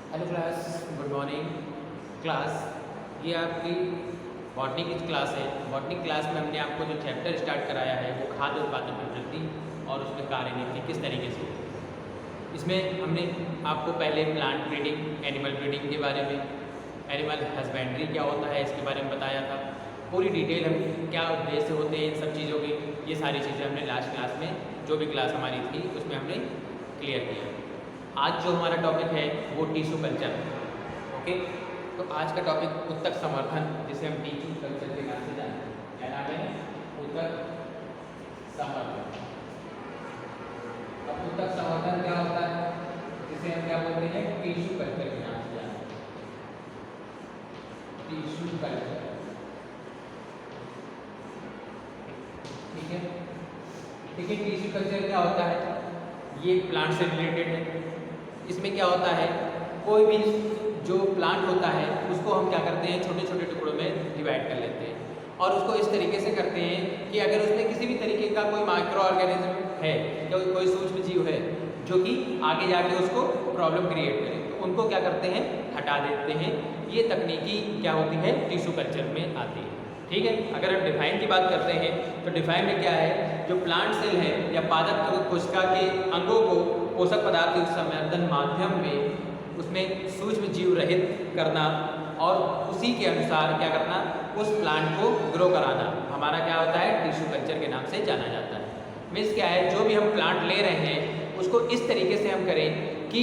Hello class, good morning class. ये आपकी botany की क्लास है। बॉटनी क्लास में हमने आपको जो चैप्टर स्टार्ट कराया है वो खाद्य उत्पादन प्रवृत्ति और उसमें कार्यनीति किस तरीके से होती है। इसमें हमने आपको पहले प्लांट ब्रीडिंग, एनिमल ब्रीडिंग के बारे में, एनिमल हस्बेंड्री क्या होता है इसके बारे में बताया था। पूरी डिटेल हम क्या उद्देश्य होते हैं इन सब चीज़ों के, ये सारी चीज़ें हमने लास्ट क्लास में, जो भी क्लास हमारी थी उसमें हमने क्लियर किया। आज जो हमारा टॉपिक है वो टिश्यू कल्चर। ओके, तो आज का टॉपिक उत्तक संवर्धन, जिसे हम टिश्यू कल्चर के नाम से जानते हैं। क्या नाम है? उत्तक संवर्धन। अब उत्तक संवर्धन क्या होता है, जिसे हम क्या बोलते हैं? टिश्यू कल्चर के नाम से जानते हैं। टिश्यू कल्चर, ठीक है। ठीक है, टिश्यू कल्चर क्या होता है? ये प्लांट से रिलेटेड है। इसमें क्या होता है, कोई भी जो प्लांट होता है उसको हम क्या करते हैं, छोटे छोटे टुकड़ों में डिवाइड कर लेते हैं और उसको इस तरीके से करते हैं कि अगर उसमें किसी भी तरीके का कोई माइक्रो ऑर्गेनिज्म है या कोई सूक्ष्म जीव है जो कि आगे जाके उसको प्रॉब्लम क्रिएट करे, तो उनको क्या करते हैं, हटा देते हैं। ये तकनीकी क्या होती है, टिश्यू कल्चर में आती है। ठीक है, अगर हम डिफाइन की बात करते हैं तो डिफाइन में क्या है, जो प्लांट सेल है या पादप कोशिका के अंगों को पोषक पदार्थ के संवर्धन माध्यम में उसमें सूक्ष्म जीव रहित करना और उसी के अनुसार क्या करना, उस प्लांट को ग्रो कराना, हमारा क्या होता है, टिश्यू कल्चर के नाम से जाना जाता है। मीन्स क्या है, जो भी हम प्लांट ले रहे हैं उसको इस तरीके से हम करें कि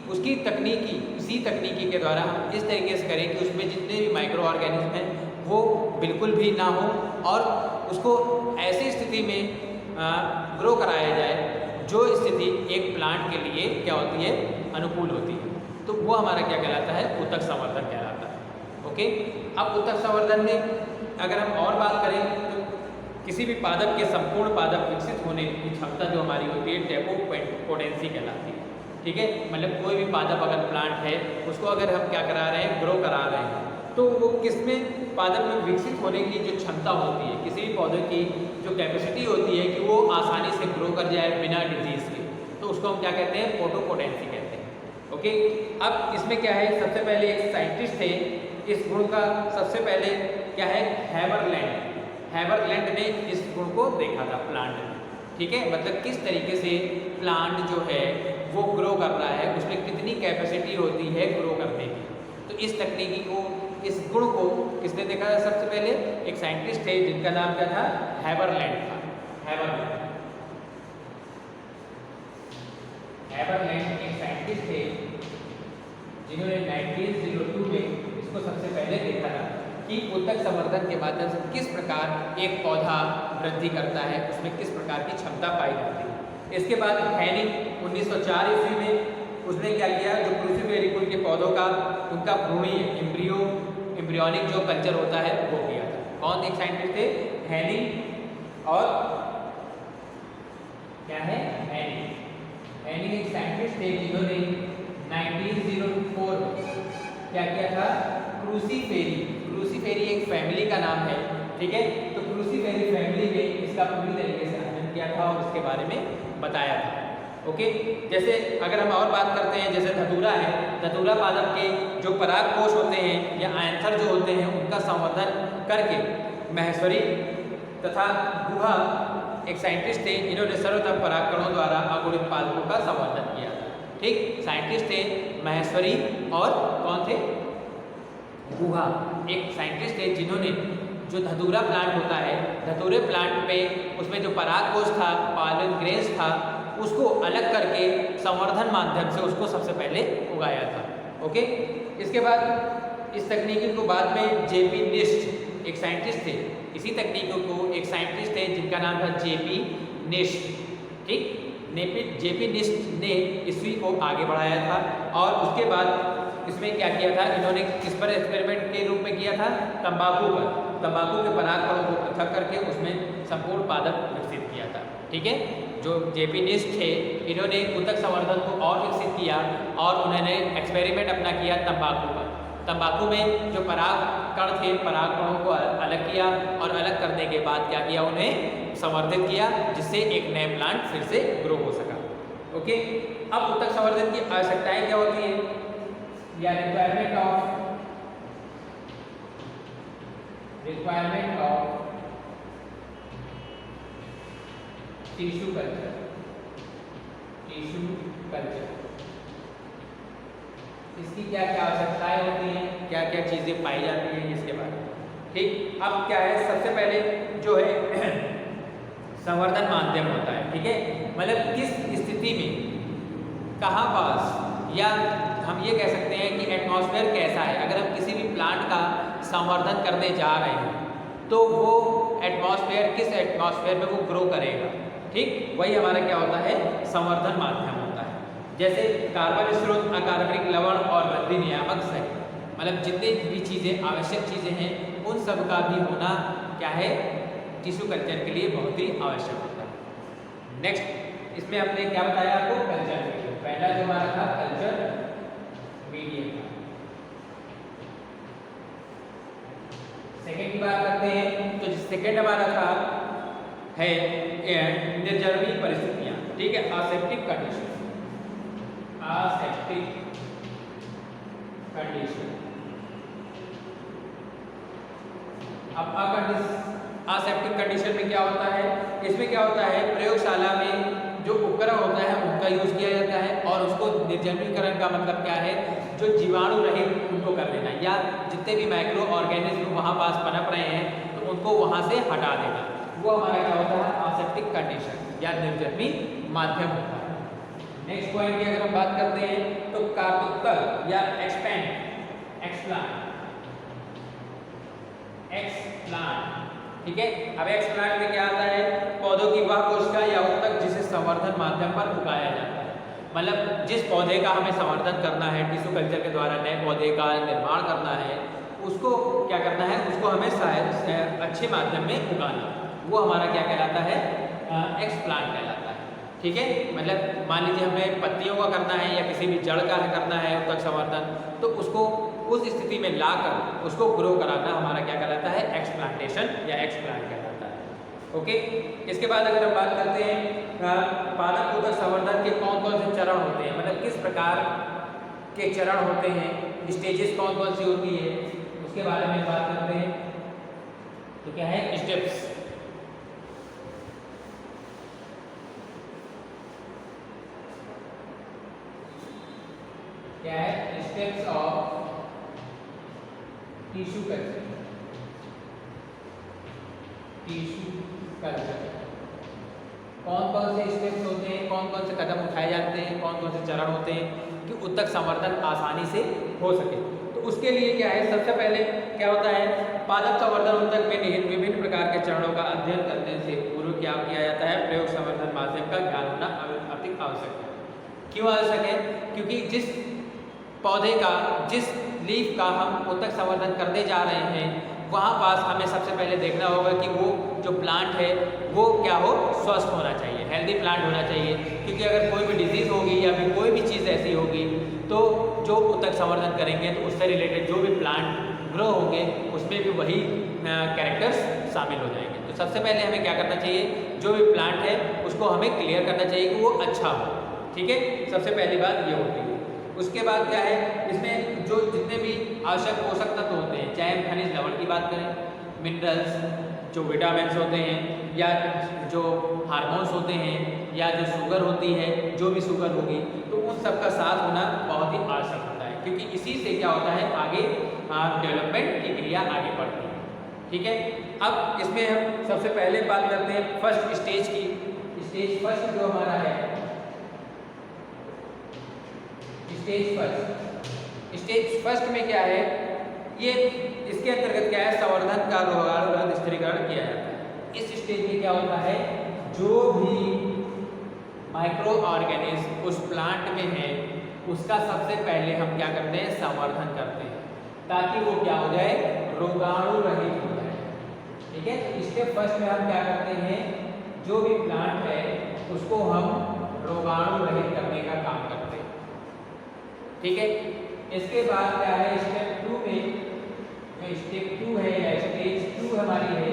उसकी तकनीकी, इसी तकनीकी के द्वारा हम इस तरीके से करें कि उसमें जितने भी माइक्रो ऑर्गेनिज्म हैं वो बिल्कुल भी ना हो और उसको ऐसी स्थिति में ग्रो कराया जाए जो स्थिति एक प्लांट के लिए क्या होती है, अनुकूल होती है। तो वो हमारा क्या कहलाता है, उत्तक संवर्धन कहलाता है। ओके, अब उत्तक संवर्धन में अगर हम और बात करें तो किसी भी पादप के संपूर्ण पादप विकसित होने की क्षमता जो हमारी होती है डेपोपोटेंसी कहलाती है। ठीक है, मतलब कोई भी पादप अगर प्लांट है उसको अगर हम क्या करा रहे हैं, ग्रो करा रहे हैं, तो वो किसमें, पादप में विकसित होने की जो क्षमता होती है, किसी भी पौधे की जो कैपेसिटी होती है कि वो आसानी से ग्रो कर जाए बिना डिजीज के, तो उसको हम क्या कहते हैं, पोटोपोटेंसी कहते हैं। ओके, अब इसमें क्या है, सबसे पहले एक साइंटिस्ट थे, इस गुण का सबसे पहले क्या है, हैबरलैंड ने इस गुण को देखा था प्लांट में। ठीक है, मतलब किस तरीके से प्लांट जो है वो ग्रो कर रहा है, उसमें कितनी कैपेसिटी होती है ग्रो करने की। तो इस तकनीकी को, इस गुण को किसने देखा था? सबसे पहले एक साइंटिस्ट थे जिनका नाम क्या था, हैबरलैंड था। हैबरलैंड एक साइंटिस्ट थे जिन्होंने 1902 में इसको सबसे पहले देखा था कि उत्तक संवर्धन के माध्यम से किस प्रकार एक पौधा वृद्धि करता है, उसमें किस प्रकार की क्षमता पाई जाती है। इसके बाद हैनिंग 1904 ईस्वी में उसने क्या किया, जो क्रूसीफेरी कुल के पौधों का उनका भ्रूणीय एम्ब्रियोनिक जो कल्चर होता है वो किया था। कौन एक साइंटिस्ट थे? हैनिंग और क्या है, हैनिंग एक साइंटिस्ट थे जिन्होंने 1904 क्या किया था, क्रूसीफेरी एक फैमिली का नाम है। ठीक है, तो क्रूसीफेरी फैमिली में इसका पूरी तरीके से अध्ययन किया था और इसके बारे में बताया था। ओके, जैसे अगर हम और बात करते हैं, जैसे धतूरा है, धतूरा पादप के जो पराग कोष होते हैं या एंथर जो होते हैं उनका संवर्धन करके महेश्वरी तथा गुहा एक साइंटिस्ट थे, इन्होंने सर्वोत्तम परागकणों द्वारा अंकुरित पादपों का संवर्धन किया था। ठीक, साइंटिस्ट थे महेश्वरी और कौन थे, गुहा एक साइंटिस्ट थे जिन्होंने जो धतूरा प्लांट होता है, धतूरे प्लांट में उसमें जो पराग कोष था, पॉलन ग्रेन्स था, उसको अलग करके संवर्धन माध्यम से उसको सबसे पहले उगाया था। ओके, इसके बाद इस तकनीकी को बाद में जेपी निस्ट एक साइंटिस्ट थे, इसी तकनीकों को एक साइंटिस्ट थे जिनका नाम था जेपी निस्ट। ठीक, जेपी निस्ट ने इसी को आगे बढ़ाया था और उसके बाद इसमें क्या किया था, इन्होंने किस पर एक्सपेरिमेंट के रूप में किया था, तंबाकू पर, तंबाकू के परागकणों को पृथक करके उसमें संपूर्ण पादप विकसित किया था। ठीक है, जो जेपी निस्ट थे इन्होंने उत्तक संवर्धन को और विकसित किया और उन्होंने एक्सपेरिमेंट अपना किया तंबाकू पर। तंबाकू में जो पराग कण थे, परागकणों को अलग किया और अलग करने के बाद क्या किया, उन्हें संवर्धित किया जिससे एक नए प्लांट फिर से ग्रो हो सका। ओके, अब उत्तक संवर्धन की आवश्यकताएं क्या होती हैं? या रिक्वायरमेंट ऑफ टिश्यू कल्चर, इसकी क्या क्या आवश्यकताएं होती हैं, क्या क्या चीजें पाई जाती हैं इसके बारे में। ठीक, अब क्या है, सबसे पहले जो है संवर्धन माध्यम होता है। ठीक है, मतलब किस स्थिति में कहाँ पास, या हम ये कह सकते हैं कि एटमॉस्फेयर कैसा है। अगर हम किसी भी प्लांट का संवर्धन करने जा रहे हैं तो वो एटमॉस्फेयर, किस एटमॉस्फेयर में वो ग्रो करेगा। ठीक, वही हमारा क्या होता है, संवर्धन माध्यम होता है। जैसे कार्बन स्रोत, अकार्बनिक लवण और वृद्धि नियामक सहित, मतलब जितनी भी चीज़ें आवश्यक चीज़ें हैं उन सब का भी होना क्या है, टिश्यू कल्चर के लिए बहुत ही आवश्यक होता है। नेक्स्ट इसमें हमने क्या बताया आपको, कल्चर मीडियम। पहला जो हमारा था कल्चर मीडियम था। सेकेंड की बात करते हैं तो सेकेंड हमारा था है निर्जरवी परिस्थितियां। ठीक है, असेप्टिक कंडीशन, अब असेप्टिक कंडीशन में क्या होता है, इसमें क्या होता है, प्रयोगशाला में जो उपकरण होता है उनका यूज किया जाता है और उसको निर्जलीकरण का मतलब क्या है, जो जीवाणु रहित उनको कर देना, या जितने भी माइक्रो ऑर्गेनिज्म वहाँ पास पनप रहे हैं तो उनको वहाँ से हटा देना, वो हमारा क्या होता है, असेप्टिक कंडीशन या निर्जन्मी माध्यम होता है। नेक्स्ट पॉइंट की अगर हम बात करते हैं तो कार्पोत्तल या एक्सप्लांट। ठीक है, अब एक्सप्लांट में क्या आता है, पौधों की वह कोशिका या उत्तक जिसे संवर्धन माध्यम पर उगाया जाता है। मतलब जिस पौधे का हमें संवर्धन करना है, टिश्यू कल्चर के द्वारा नए पौधे का निर्माण करना है, उसको क्या करना है, उसको हमें शायद अच्छे माध्यम में उगाना, वो हमारा क्या कहलाता है, एक्सप्लांट कहलाता है। ठीक है, मतलब मान लीजिए हमें पत्तियों का करना है या किसी भी जड़ का करना है उत्तक संवर्धन, तो उसको उस स्थिति में लाकर उसको ग्रो कराना हमारा क्या कहलाता है, एक्सप्लांटेशन या एक्सप्लांट कहलाता है। ओके, इसके बाद अगर हम बात करते हैं पादप उत्तक संवर्धन के कौन कौन से चरण होते हैं, मतलब किस प्रकार के चरण होते हैं, स्टेजेस कौन कौन सी होती है, उसके बारे में बात करते हैं। तो क्या है, स्टेप्स। क्या है, स्टेप्स ऑफ टिश्यू कल्चर। कौन कौन से स्टेप्स होते हैं, कौन कौन से कदम उठाए जाते हैं, कौन कौन से चरण होते हैं कि उत्तक संवर्धन आसानी से हो सके। तो उसके लिए क्या है, सबसे पहले क्या होता है, पादप संवर्धन उत्तक में निहित विभिन्न प्रकार के चरणों का अध्ययन करने से पूर्व क्या किया जाता है, प्रयोग संवर्धन माध्यम का ज्ञान होना अति आवश्यक है। क्यों आवश्यक है, क्योंकि जिस पौधे का, जिस लीफ का हम उत्तक संवर्धन करने जा रहे हैं, वहाँ पास हमें सबसे पहले देखना होगा कि वो जो प्लांट है वो क्या हो, स्वस्थ होना चाहिए, हेल्दी प्लांट होना चाहिए। क्योंकि अगर कोई भी डिजीज़ होगी या फिर कोई भी चीज़ ऐसी होगी तो जो उत्तक संवर्धन करेंगे तो उससे रिलेटेड जो भी प्लांट ग्रो होंगे उसमें भी वही कैरेक्टर्स शामिल हो जाएंगे। तो सबसे पहले हमें क्या करना चाहिए, जो भी प्लांट है उसको हमें क्लियर करना चाहिए कि वो अच्छा हो। ठीक है, सबसे पहली बात ये होती है। उसके बाद क्या है, इसमें जो जितने भी आवश्यक पोषक तत्व होते हैं, चाहे हम खनिज लवण की बात करें, मिनरल्स, जो विटामिन्स होते हैं, या जो हार्मोन्स होते हैं, या जो शुगर होती है, जो भी शुगर होगी, तो उन सब का साथ होना बहुत ही आवश्यक होता है। क्योंकि इसी से क्या होता है, आगे डेवलपमेंट की क्रिया आगे बढ़ती है। ठीक है, अब इसमें हम सबसे पहले बात करते हैं फर्स्ट स्टेज की। स्टेज फर्स्ट जो हमारा है, स्टेज फर्स्ट में क्या है, ये इसके अंतर्गत क्या है, संवर्धन का रोगाणुरहित स्थिरीकरण किया जाता है। इस स्टेज में क्या होता है, जो भी माइक्रो ऑर्गेनिज्म उस प्लांट में है उसका सबसे पहले हम क्या करते हैं, संवर्धन करते हैं, ताकि वो क्या हो जाए, रोगाणु रहित हो जाए। ठीक है, तो स्टेप फर्स्ट में हम क्या करते हैं, जो भी प्लांट है उसको हम रोगाणु रहित करने का काम करते हैं। ठीक है, इसके बाद क्या है, स्टेप 2 में, स्टेप 2 है या स्टेज 2 हमारी है,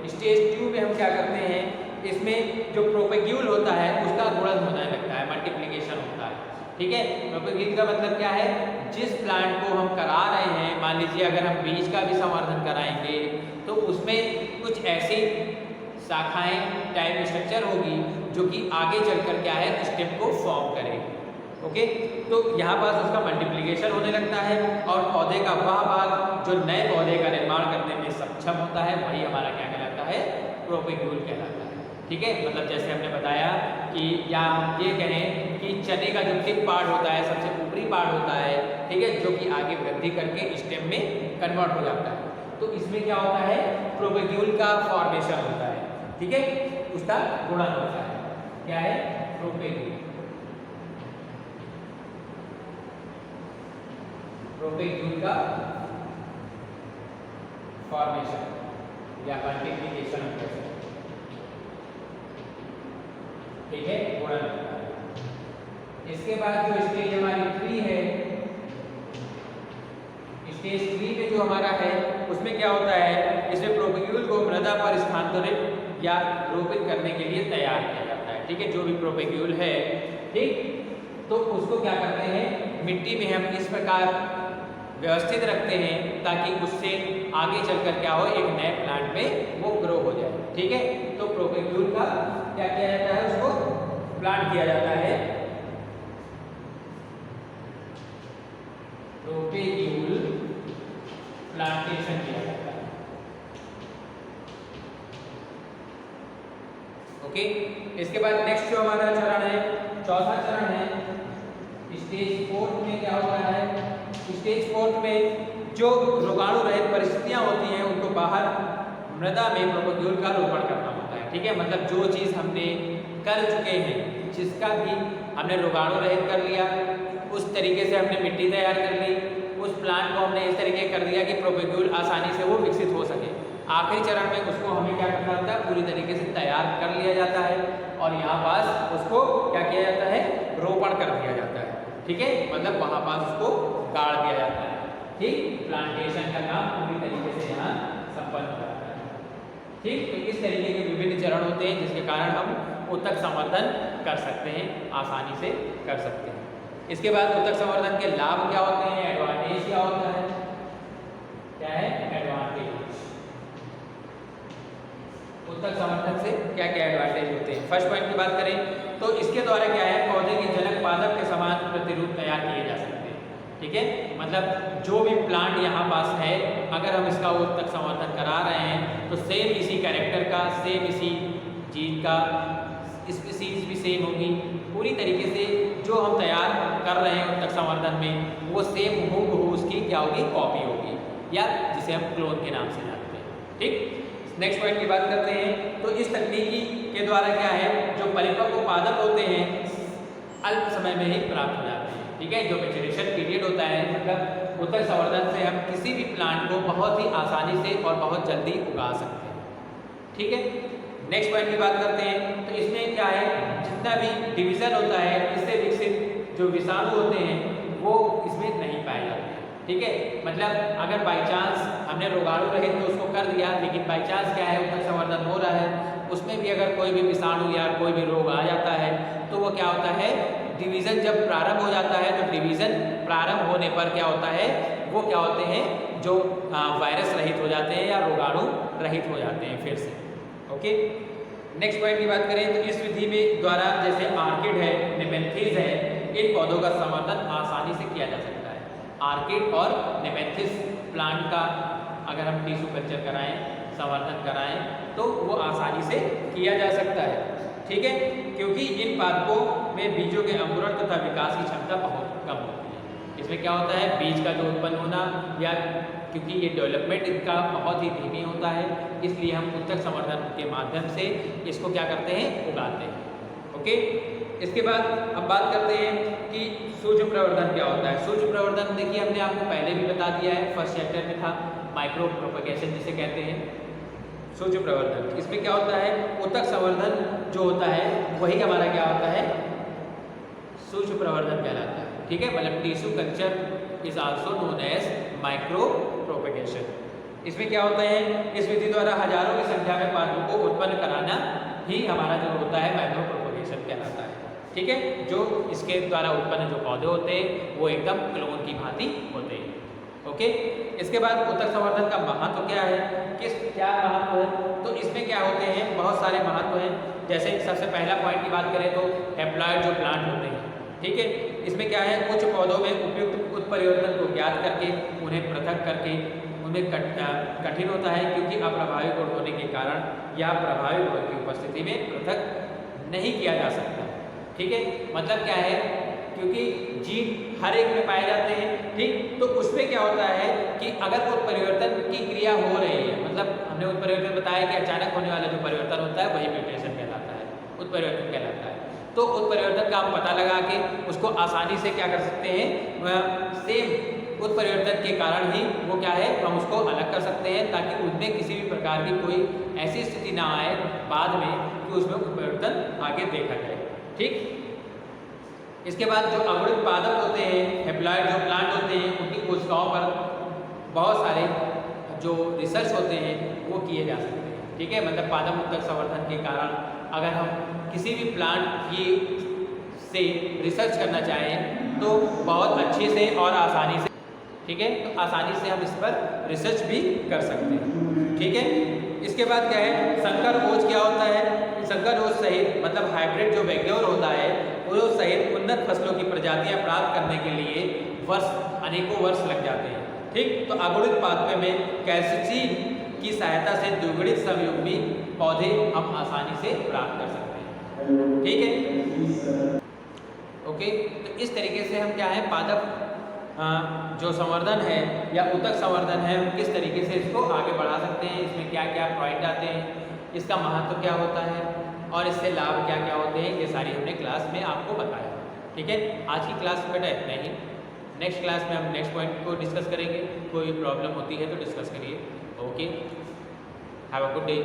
स्टेज 2 में हम क्या करते हैं, इसमें जो प्रोपेग्यूल होता है उसका गुणन होने लगता है, मल्टीप्लिकेशन होता है। ठीक है, प्रोपेग्यूल का मतलब क्या है, जिस जिस प्लांट को हम करा रहे हैं, मान लीजिए अगर हम बीज का भी संवर्धन कराएंगे तो उसमें कुछ ऐसी शाखाएं टाइप स्ट्रक्चर होगी जो कि आगे चलकर क्या है स्टेम को फॉर्म करेगी। ओके, तो यहाँ पास उसका मल्टीप्लिकेशन होने लगता है और पौधे का वह भाग जो नए पौधे का निर्माण करने में सक्षम होता है वही हमारा क्या कहलाता है, प्रोपेग्यूल कहलाता है। ठीक है, मतलब जैसे हमने बताया कि या ये कहें कि चने का जो टिप पार्ट होता है, सबसे ऊपरी पार्ट होता है, ठीक है, जो कि आगे वृद्धि करके स्टेम में कन्वर्ट हो जाता है, तो इसमें क्या होता है, प्रोपेग्यूल का फॉर्मेशन होता है। ठीक है, उसका गुणन होता है, क्या है, प्रोपेग्यूल। प्रोपेग्यूल का फॉर्मेशन या मल्टीप्लिकेशन होता है, ठीक है, गुणन होता है। इसके बाद जो स्टेज हमारी 3 है, स्टेज 3 में जो हमारा है उसमें क्या होता है, इसमें प्रोपेग्यूल को मृदा पर स्थानांतरित या रोपित करने के लिए तैयार किया जाता है। ठीक है, जो भी प्रोपेग्यूल है, ठीक, तो उसको क्या करते हैं, मिट्टी में हम इस प्रकार व्यवस्थित रखते हैं ताकि उससे आगे चलकर क्या हो, एक नए प्लांट में वो ग्रो हो जाए। ठीक है, तो प्रोपेग्यूल का क्या किया जाता है, उसको प्लांट किया जाता है, प्रोपेग्यूल प्लांटेशन किया जाता है। ओके, इसके बाद नेक्स्ट जो हमारा चरण है, चौथा चरण है, स्टेज 4 में क्या होता है, स्टेज 4 में जो रोगाणु रहित परिस्थितियां होती हैं उनको बाहर मृदा में प्रोपेग्यूल का रोपण करना होता है। ठीक है, मतलब जो चीज़ हमने कर चुके हैं, जिसका भी हमने रोगाणु रहित कर लिया, उस तरीके से हमने मिट्टी तैयार कर ली, उस प्लांट को हमने इस तरीके कर दिया कि प्रोपेग्यूल आसानी से वो विकसित हो सके। आखिरी चरण में उसको हमें क्या करना होता है, पूरी तरीके से तैयार कर लिया जाता है और यहाँ पास उसको क्या किया जाता है, रोपण कर दिया जाता है। ठीक है, मतलब वहाँ पास उसको गाड़ दिया जाता है। ठीक, प्लांटेशन का काम पूरी तरीके से यहाँ संपन्न करता है। ठीक, तो इस तरीके के विभिन्न चरण होते हैं जिसके कारण हम उत्तक संवर्धन कर सकते हैं, आसानी से कर सकते हैं। इसके बाद उत्तक संवर्धन के लाभ क्या होते हैं, एडवांटेज क्या होता है, क्या है एडवांटेज, उत्तक संवर्धन से क्या क्या एडवांटेज होते हैं। फर्स्ट पॉइंट की बात करें तो इसके द्वारा क्या है, पौधे के जनक पादप के समान प्रतिरूप तैयार किए जा सकते हैं। ठीक है, मतलब जो भी प्लांट यहाँ पास है, अगर हम इसका उत्तक संवर्धन करा रहे हैं तो सेम इसी कैरेक्टर का, सेम इसी जीन का, स्पीसीज भी सेम होगी, पूरी तरीके से जो हम तैयार कर रहे हैं उत्तक संवर्धन में वो सेम हूबहू उसकी क्या होगी, कॉपी होगी, या जिसे हम क्लोन के नाम से जानते हैं। ठीक, नेक्स्ट पॉइंट की बात करते हैं तो इस तकनीकी के द्वारा क्या है, जो परिपक्व पादप होते हैं अल्प समय में ही प्राप्त हो जाते हैं। ठीक है, जो मैच्योरेशन पीरियड होता है, मतलब उत्तक संवर्धन से हम किसी भी प्लांट को बहुत ही आसानी से और बहुत जल्दी उगा सकते हैं। ठीक है, नेक्स्ट पॉइंट की बात करते हैं तो इसमें क्या है, जितना भी डिवीजन होता है, इससे विकसित जो विषाणु होते हैं वो इसमें नहीं पाए जाते हैं। ठीक है, मतलब अगर बाई चांस हमने रोगाणु रहित तो उसको कर दिया, लेकिन बाई चांस क्या है उत्तक संवर्धन हो रहा है, उसमें भी अगर कोई भी विषाणु या कोई भी रोग आ जाता है तो वो क्या होता है, डिवीज़न जब प्रारंभ हो जाता है तो डिवीज़न प्रारंभ होने पर क्या होता है, वो क्या होते हैं, जो वायरस रहित हो जाते हैं या रोगाणु रहित हो जाते हैं फिर से। ओके, नेक्स्ट पॉइंट की बात करें तो इस विधि में द्वारा जैसे आर्किड है, नेमेंथिस है, इन पौधों का संवर्धन आसानी से किया जा सकता है। आर्किड और नेमेंथिस प्लांट का अगर हम टिश्यू कल्चर कराएं, संवर्धन कराएं तो वो आसानी से किया जा सकता है। ठीक है, क्योंकि इन पादपों में बीजों के अंकुरण तथा विकास की क्षमता बहुत कम होती है। इसमें क्या होता है, बीज का जो उत्पन्न होना या क्योंकि ये डेवलपमेंट इनका बहुत ही धीमी होता है, इसलिए हम उत्तक संवर्धन के माध्यम से इसको क्या करते हैं, उगाते हैं। ओके, इसके बाद अब बात करते हैं कि सूक्ष्म प्रवर्धन क्या होता है। सूक्ष्म प्रवर्धन देखिए हमने आपको पहले भी बता दिया है, फर्स्ट चैप्टर में था, माइक्रो प्रोपेगेशन जिसे कहते हैं सूक्ष्म प्रवर्धन। इसमें क्या होता है, उत्तक संवर्धन जो होता है वही हमारा क्या होता है, सूक्ष्म प्रवर्धन कहलाता है। ठीक है, मतलब tissue culture is also known as micropropagation. इसमें क्या होता है, इस विधि द्वारा हजारों की संख्या में पादपों को उत्पन्न कराना ही हमारा जो होता है माइक्रो प्रोपेगेशन कहलाता है। ठीक है। जो इसके द्वारा उत्पन्न जो पौधे होते हैं वो एकदम क्लोन की भांति होते हैं। ओके, इसके बाद उत्तक संवर्धन का महत्व क्या है, क्या महत्व है, तो इसमें क्या होते हैं, बहुत सारे महत्व हैं। जैसे सबसे पहला पॉइंट की बात करें तो हैप्लॉइड जो प्लांट होते हैं, ठीक है, इसमें क्या है, कुछ पौधों में उपयुक्त उत्परिवर्तन को ज्ञात करके उन्हें पृथक करके उन्हें कठिन होता है, क्योंकि अप्रभावी गुण होने के कारण या प्रभावी गुण की उपस्थिति में पृथक नहीं किया जा सकता। ठीक है, मतलब क्या है, क्योंकि जीन हर एक में पाए जाते हैं, ठीक, तो उसमें क्या होता है कि अगर उत्परिवर्तन की क्रिया हो रही है, मतलब हमने उत्परिवर्तन बताया कि अचानक होने वाला जो परिवर्तन होता है वही म्यूटेशन कहलाता है, उत्परिवर्तन कहलाता है। तो उत्परिवर्तन का हम पता लगा के उसको आसानी से क्या कर सकते हैं, सेम उत्परिवर्तन के कारण ही वो क्या है, हम उसको अलग कर सकते हैं, ताकि उनमें किसी भी प्रकार की कोई ऐसी स्थिति ना आए बाद में कि उसमें उत्परिवर्तन आगे देखा जाए। ठीक, इसके बाद जो अवरुद्ध पादप होते हैं, हैप्लॉइड जो प्लांट होते हैं, उनकी कोशिकाओं पर बहुत सारे जो रिसर्च होते हैं वो किए जा सकते हैं। ठीक है, मतलब पादप उत्तक संवर्धन के कारण अगर हम किसी भी प्लांट की से रिसर्च करना चाहें तो बहुत अच्छे से और आसानी से, ठीक है, तो आसानी से हम इस पर रिसर्च भी कर सकते हैं। ठीक है, इसके बाद क्या है, संकर खोज क्या होता है, संकर खोज सहित मतलब हाइब्रिड जो वैज्ञोर होता है वो सहित उन्नत फसलों की प्रजातियां प्राप्त करने के लिए अनेकों वर्ष लग जाते हैं। ठीक, तो अगुणित पादपों में कैल्शियम की सहायता से द्विगुणित समयुग्मी पौधे हम आसानी से प्राप्त कर सकते हैं। ठीक है, ओके, तो इस तरीके से हम क्या है, पादप जो संवर्धन है या उत्तक संवर्धन है, किस तरीके से इसको आगे बढ़ा सकते हैं, इसमें क्या क्या पॉइंट आते हैं, इसका महत्व क्या होता है और इससे लाभ क्या क्या होते हैं, ये सारी हमने क्लास में आपको बताया। ठीक है, आज की क्लास में बेटा इतना ही। नेक्स्ट क्लास में हम नेक्स्ट पॉइंट को डिस्कस करेंगे। कोई प्रॉब्लम होती है तो डिस्कस करिए। Okay, have a good day.